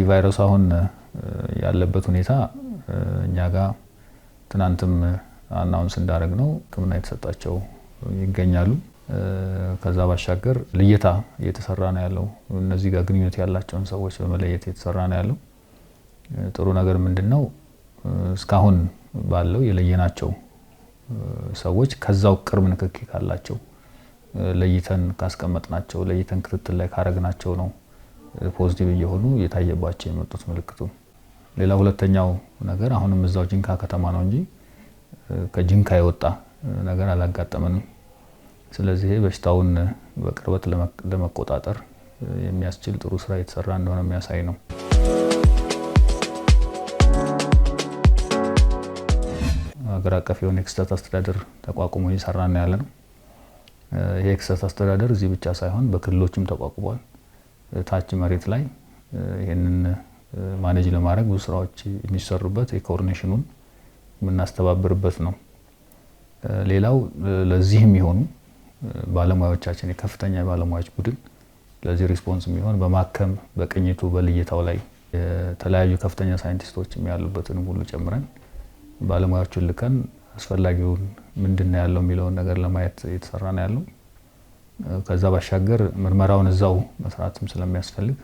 ቫይረሱ አሁን ያለበት ሁኔታ እኛ ጋር ትናንትም አናውንስ እንዳደረግነው ሕክምና የተሰጣቸው ይገኛሉ። ከዛ ባሻገር ልየታ እየተሰራ ነው ያለው። እነዚህ ጋር ግንኙነት ያላቸውን ሰዎች በመለየት እየተሰራ ነው ያለው። ጥሩ ነገር ምንድነው እስካሁን ባለው የለየናቸው ሰዎች ከዛው ቅርብ ንክኪ ካላቸው ለይተን ካስቀመጥናቸው ለይተን ክትትል ላይ ካረግናቸው ነው ፖዚቲቭ እየሆኑ እየታየባቸው የመጡት ምልክቱ። ሌላ ሁለተኛው ነገር አሁንም እዛው ጂንካ ከተማ ነው እንጂ ከጂንካ የወጣ ነገር አላጋጠመንም። ስለዚህ በሽታውን በቅርበት ለመቆጣጠር የሚያስችል ጥሩ ስራ እየተሰራ እንደሆነ የሚያሳይ ነው። ሀገር አቀፍ የሆነ የክስተት አስተዳደር ተቋቁሞ እየሰራ ነው ያለ ነው። ይሄ የክስተት አስተዳደር እዚህ ብቻ ሳይሆን በክልሎችም ተቋቁሟል። ታች መሬት ላይ ይሄንን ማኔጅ ለማድረግ ብዙ ስራዎች የሚሰሩበት የኮኦርዲኔሽኑን የምናስተባብርበት ነው። ሌላው ለዚህ የሚሆኑ ባለሙያዎቻችን የከፍተኛ ባለሙያዎች ቡድን ለዚህ ሪስፖንስ የሚሆን በማከም በቅኝቱ በልየታው ላይ የተለያዩ ከፍተኛ ሳይንቲስቶች ያሉበትን ሁሉ ጨምረን ባለሙያዎችን ልከን አስፈላጊውን ምንድነው ያለው የሚለውን ነገር ለማየት እየተሰራ ነው ያለው። ከዛ ባሻገር ምርመራውን እዛው መስራትም ስለሚያስፈልግ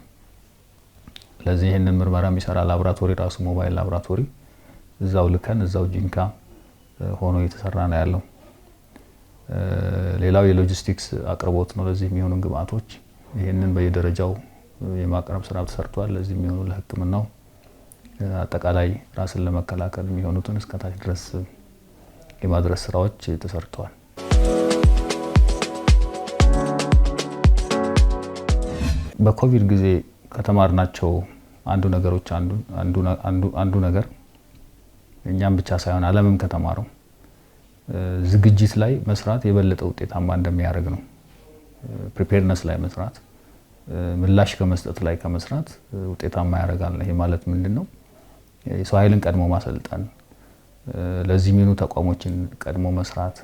ለዚህ ይሄንን ምርመራ የሚሰራ ላቦራቶሪ ራሱ ሞባይል ላቦራቶሪ እዛው ልከን እዛው ጂንካ ሆኖ እየተሰራ ነው ያለው። ሌላው የሎጂስቲክስ አቅርቦት ነው። ለዚህ የሚሆኑ ግብአቶች ይሄንን በየደረጃው የማቅረብ ስራ ተሰርቷል። ለዚህ የሚሆኑ ለሕክምናው አጠቃላይ ራስን ለመከላከል የሚሆኑትን እስከታች ድረስ የማድረስ ስራዎች ተሰርተዋል። በኮቪድ ጊዜ ከተማርናቸው አንዱ ነገር እኛም ብቻ ሳይሆን ዓለምም ከተማረው ዝግጅት ላይ መስራት የበለጠ ውጤታማ እንደሚያደርግ ነው። ፕሪፔርነስ ላይ መስራት ምላሽ ከመስጠት ላይ ከመስራት ውጤታማ ያደርጋል። ይሄ ማለት ምንድነው? የሰው ኃይልን ቀድሞ ማሰልጠን፣ ለዚህ የሚሆኑ ተቋሞችን ቀድሞ መስራት፣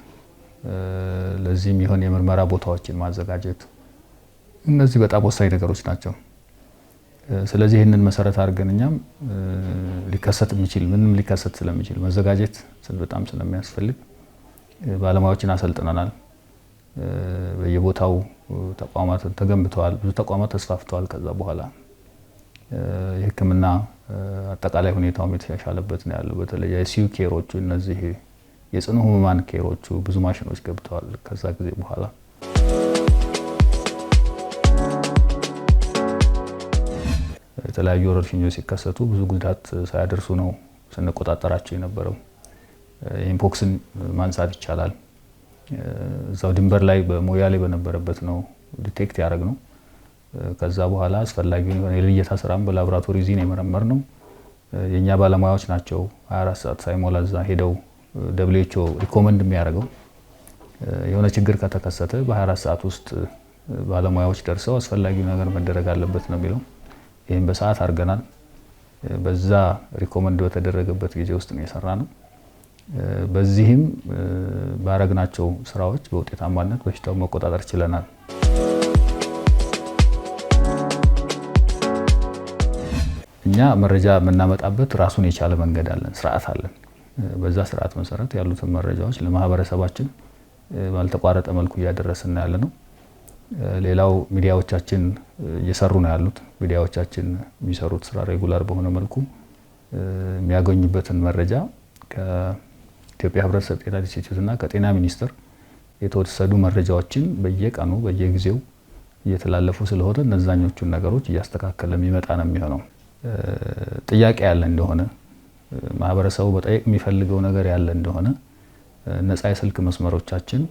ለዚህ የሚሆን የምርመራ ቦታዎችን ማዘጋጀት፣ እነዚህ በጣም ወሳኝ ነገሮች ናቸው። ስለዚህ ይህንን መሰረት አድርገን እኛም ሊከሰት የሚችል ምንም ሊከሰት ስለሚችል መዘጋጀት በጣም ስለሚያስፈልግ ባለሙያዎችን አሰልጥነናል። በየቦታው ተቋማት ተገንብተዋል፣ ብዙ ተቋማት ተስፋፍተዋል። ከዛ በኋላ የሕክምና አጠቃላይ ሁኔታውም የተሻሻለበት ነው ያለው። በተለይ የአይሲዩ ኬሮቹ እነዚህ የጽኑ ህሙማን ኬሮቹ ብዙ ማሽኖች ገብተዋል ከዛ ጊዜ በኋላ። የተለያዩ ወረርሽኞች ሲከሰቱ ብዙ ጉዳት ሳያደርሱ ነው ስንቆጣጠራቸው የነበረው። ኢምፖክስን ማንሳት ይቻላል። እዛው ድንበር ላይ በሞያሌ በነበረበት ነው ዲቴክት ያደረግነው። ከዛ በኋላ አስፈላጊውን የልየታ ስራም በላቦራቶሪ ዚን የመረመር ነው። የኛ ባለሙያዎች ናቸው 24 ሰዓት ሳይሞላ እዛ ሄደው WHO ሪኮመንድ የሚያደርገው የሆነ ችግር ከተከሰተ በ24 ሰዓት ውስጥ ባለሙያዎች ደርሰው አስፈላጊው ነገር መደረግ አለበት ነው የሚለው። ይሄን በሰዓት አድርገናል። በዛ ሪኮመንድ በተደረገበት ጊዜ ውስጥ ነው የሰራነው። በዚህም ባረግናቸው ስራዎች በውጤታማነት በሽታውን መቆጣጠር ችለናል። እኛ መረጃ የምናመጣበት ራሱን የቻለ መንገድ አለን፣ ስርዓት አለን። በዛ ስርዓት መሰረት ያሉትን መረጃዎች ለማህበረሰባችን ባልተቋረጠ መልኩ እያደረስን ያለ ነው። ሌላው ሚዲያዎቻችን እየሰሩ ነው ያሉት። ሚዲያዎቻችን የሚሰሩት ስራ ሬጉላር በሆነ መልኩ የሚያገኙበትን መረጃ ከኢትዮጵያ ሕብረተሰብ ጤና ኢንስቲትዩት እና ከጤና ሚኒስቴር የተወሰዱ መረጃዎችን በየቀኑ በየጊዜው እየተላለፉ ስለሆነ እነዛኞቹን ነገሮች እያስተካከለ የሚመጣ ነው የሚሆነው። ጥያቄ ያለ እንደሆነ ማህበረሰቡ በጠየቅ የሚፈልገው ነገር ያለ እንደሆነ ነፃ የስልክ መስመሮቻችን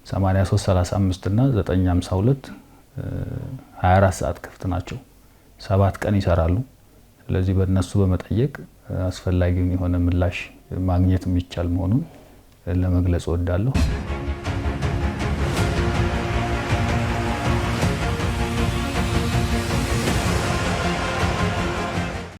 8335 እና 952 24 ሰዓት ክፍት ናቸው። 7 ቀን ይሰራሉ። ስለዚህ በእነሱ በመጠየቅ አስፈላጊውን የሆነ ምላሽ ማግኘት የሚቻል መሆኑን ለመግለጽ እወዳለሁ።